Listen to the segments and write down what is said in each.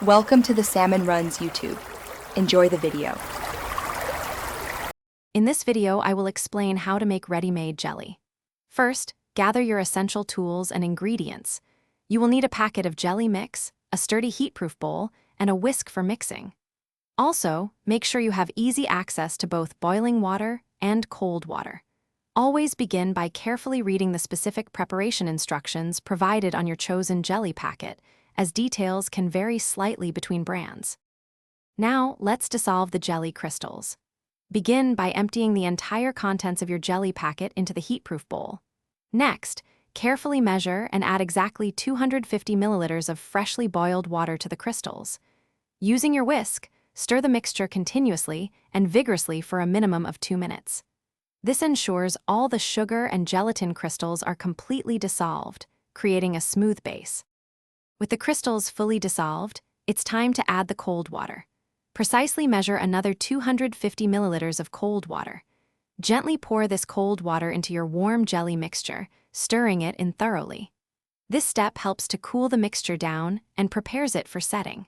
Welcome to the Salmon Runs YouTube. Enjoy the video. In this video, I will explain how to make ready-made jelly. First, gather your essential tools and ingredients. You will need a packet of jelly mix, a sturdy heat-proof bowl, and a whisk for mixing. Also, make sure you have easy access to both boiling water and cold water. Always begin by carefully reading the specific preparation instructions provided on your chosen jelly packet, as details can vary slightly between brands. Now, let's dissolve the jelly crystals. Begin by emptying the entire contents of your jelly packet into the heat-proof bowl. Next, carefully measure and add exactly 250 milliliters of freshly boiled water to the crystals. Using your whisk, stir the mixture continuously and vigorously for a minimum of 2 minutes. This ensures all the sugar and gelatin crystals are completely dissolved, creating a smooth base. With the crystals fully dissolved, it's time to add the cold water. Precisely measure another 250 milliliters of cold water. Gently pour this cold water into your warm jelly mixture, stirring it in thoroughly. This step helps to cool the mixture down and prepares it for setting.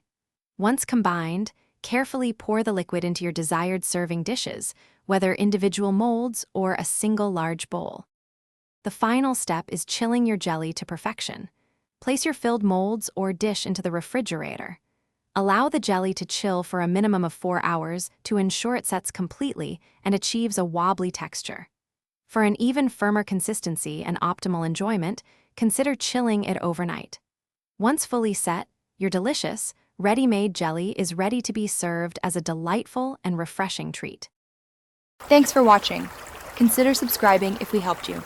Once combined, carefully pour the liquid into your desired serving dishes, whether individual molds or a single large bowl. The final step is chilling your jelly to perfection. Place your filled molds or dish into the refrigerator. Allow the jelly to chill for a minimum of 4 hours to ensure it sets completely and achieves a wobbly texture. For an even firmer consistency and optimal enjoyment, consider chilling it overnight. Once fully set, your delicious, ready-made jelly is ready to be served as a delightful and refreshing treat. Thanks for watching. Consider subscribing if we helped you.